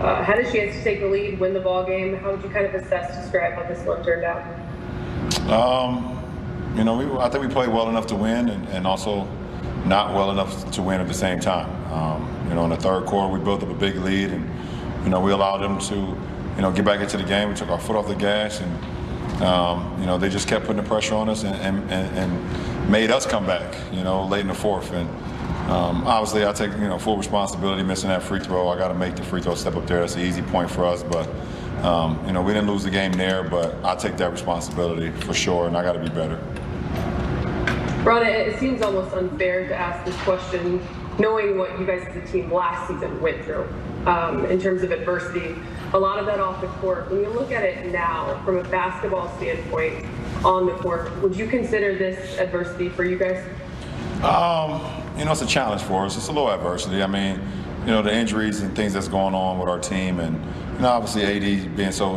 had a chance to take the lead, win the ball game. How would you kind of describe how this one turned out? I think we played well enough to win and also not well enough to win at the same time. In the third quarter, we built up a big lead and, we allowed them to, get back into the game. We took our foot off the gas and, they just kept putting the pressure on us and made us come back, late in the fourth. And obviously I take, full responsibility missing that free throw. I got to make the free throw step up there. That's an easy point for us. But, we didn't lose the game there, but I take that responsibility for sure, and I got to be better. Ron, it seems almost unfair to ask this question knowing what you guys as a team last season went through in terms of adversity. A lot of that off the court. When you look at it now from a basketball standpoint on the court, would you consider this adversity for you guys? It's a challenge for us. It's a little adversity. I mean, the injuries and things that's going on with our team and, obviously AD being so,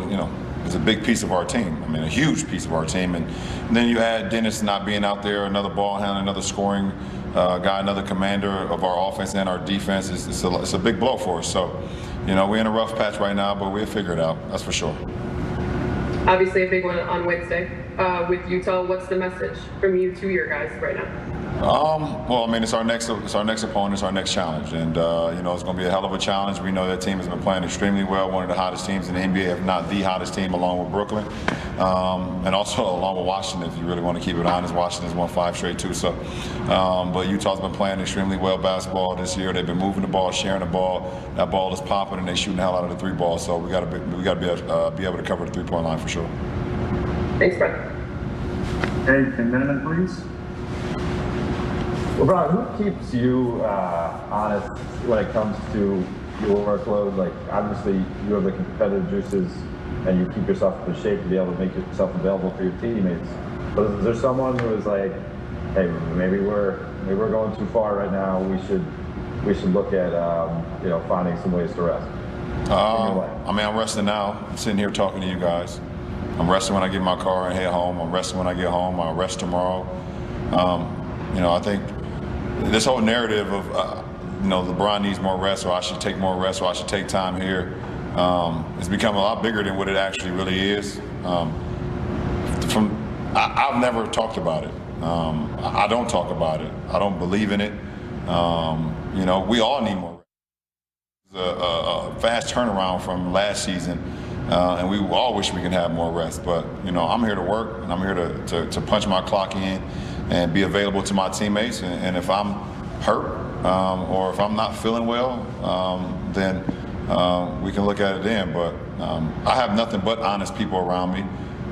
is a big piece of our team. I mean, a huge piece of our team. And then you add Dennis not being out there, another ball handler, another scoring guy, another commander of our offense and our defense. It's a big blow for us. So, we're in a rough patch right now, but we'll figure it out. That's for sure. Obviously a big one on Wednesday with Utah. What's the message from you to your guys right now? It's our next opponent, it's our next challenge, and it's going to be a hell of a challenge. We know that team has been playing extremely well, one of the hottest teams in the NBA, if not the hottest team, along with Brooklyn, and also along with Washington. If you really want to keep it honest, Washington's won 5 straight too. So, but Utah's been playing extremely well basketball this year. They've been moving the ball, sharing the ball. That ball is popping, and they're shooting the hell out of the 3 ball. So we got to be able to cover the 3-point line for sure. Thanks, Brett. Hey, amendment, please. LeBron, who keeps you honest when it comes to your workload? Like, obviously, you have the competitive juices, and you keep yourself in shape to be able to make yourself available for your teammates. But is there someone who is like, hey, maybe we're going too far right now. We should look at finding some ways to rest. I'm resting now. I'm sitting here talking to you guys. I'm resting when I get in my car and head home. I'm resting when I get home. I'll rest tomorrow. I think this whole narrative of, LeBron needs more rest, or I should take more rest, or I should take time here, it's become a lot bigger than what it actually really is. I've never talked about it. I don't talk about it. I don't believe in it. We all need more rest. It's a fast turnaround from last season, and we all wish we could have more rest. But, I'm here to work, and I'm here to punch my clock in and be available to my teammates. And if I'm hurt or if I'm not feeling well, then we can look at it then. But I have nothing but honest people around me,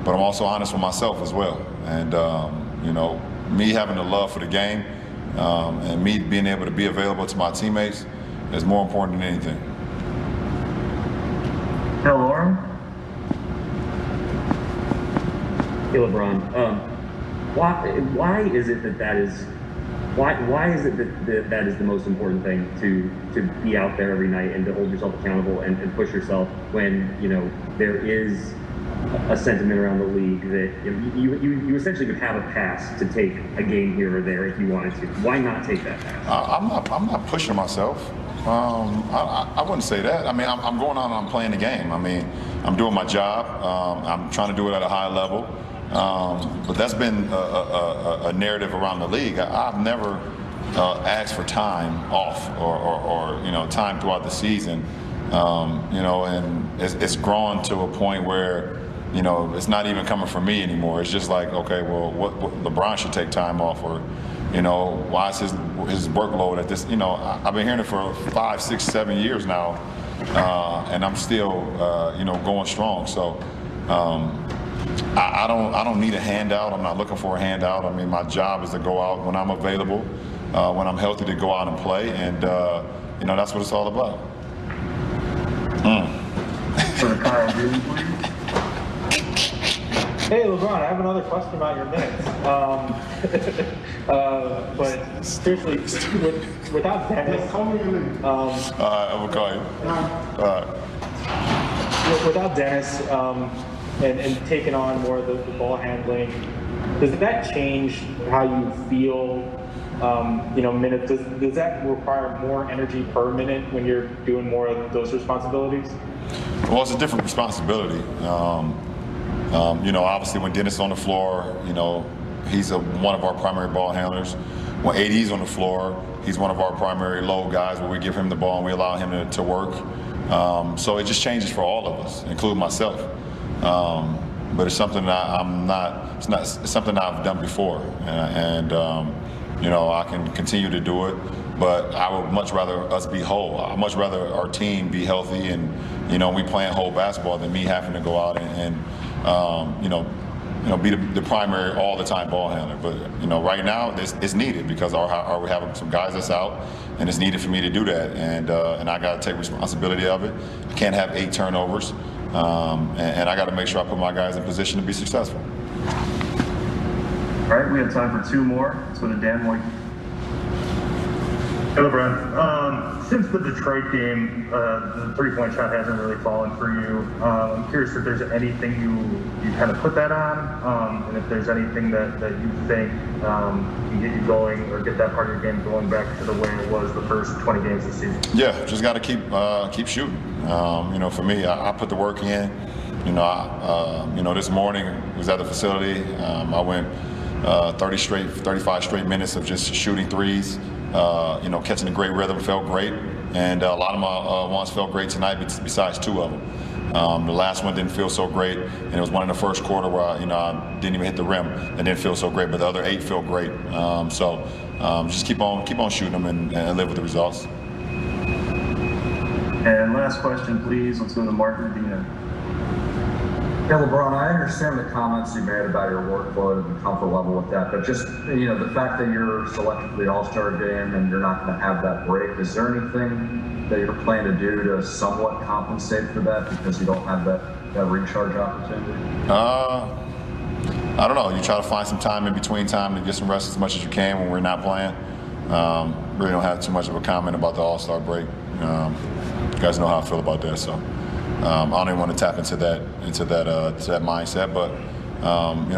but I'm also honest with myself as well. And, me having the love for the game and me being able to be available to my teammates is more important than anything. Hey, Lauren. Hey, LeBron. Why is it that is the most important thing to be out there every night and to hold yourself accountable and push yourself when there is a sentiment around the league that you essentially would have a pass to take a game here or there if you wanted to? Why not take that pass? I'm not pushing myself. I wouldn't say that. I mean, I'm going out and I'm playing the game. I mean, I'm doing my job. I'm trying to do it at a high level. But that's been a narrative around the league. I've never asked for time off or time throughout the season. And it's grown to a point where it's not even coming from me anymore. It's just like, okay, well, what LeBron should take time off, or why is his workload at this? I've been hearing it for 5, 6, 7 years now, and I'm still going strong. So. I don't need a handout. I'm not looking for a handout. I mean, my job is to go out when I'm available, when I'm healthy, to go out and play, and that's what it's all about. Hey, LeBron, I have another question about your minutes. But seriously, without Dennis, I will call you. Without Dennis. And taking on more of the ball handling, does that change how you feel minutes, does that require more energy per minute when you're doing more of those responsibilities? Well, it's a different responsibility. Obviously when Dennis is on the floor, he's one of our primary ball handlers. When AD's on the floor, he's one of our primary load guys where we give him the ball and we allow him to work. So it just changes for all of us, including myself. But it's something that it's something that I've done before. I can continue to do it, but I would much rather us be whole. I'd much rather our team be healthy and, we playing whole basketball than me having to go out and be the primary all the time ball handler. But, right now it's needed because we have some guys that's out and it's needed for me to do that. And I got to take responsibility of it. I can't have 8 turnovers. And I got to make sure I put my guys in position to be successful. All right, we have time for 2 more. Let's go to Dan White. Hey, LeBron. Since the Detroit game, the 3-point shot hasn't really fallen for you. I'm curious if there's anything you kind of put that on, and if there's anything that you think can get you going or get that part of your game going back to the way it was the first 20 games this season. Yeah, just got to keep shooting. For me, I put the work in. This morning I was at the facility. I went 35 straight minutes of just shooting threes. Catching a great rhythm, felt great, and a lot of my ones felt great tonight. Besides 2 of them, the last one didn't feel so great, and it was one in the first quarter where I didn't even hit the rim. It didn't feel so great, but the other 8 felt great. Just keep on shooting them and live with the results. And last question, please. Let's go to Mark Medina. Yeah, LeBron, I understand the comments you made about your workload and comfort level with that, but just, the fact that you're selected for the All-Star game and you're not going to have that break, is there anything that you're planning to do to somewhat compensate for that because you don't have that recharge opportunity? I don't know. You try to find some time in between time to get some rest as much as you can when we're not playing. Really don't have too much of a comment about the All-Star break. You guys know how I feel about that, so. I don't even want to tap into that mindset, but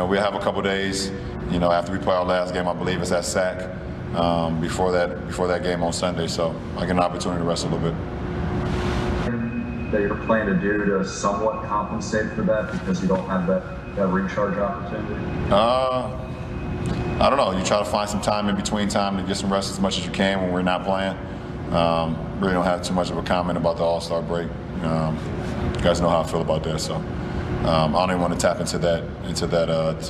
we have a couple days. After we play our last game, I believe it's at SAC before that game on Sunday, so I get an opportunity to rest a little bit. That you're planning to do to somewhat compensate for that because you don't have that recharge opportunity? I don't know. You try to find some time in between time to get some rest as much as you can when we're not playing. Really don't have too much of a comment about the All-Star break. You guys know how I feel about that, so I don't even want to tap into that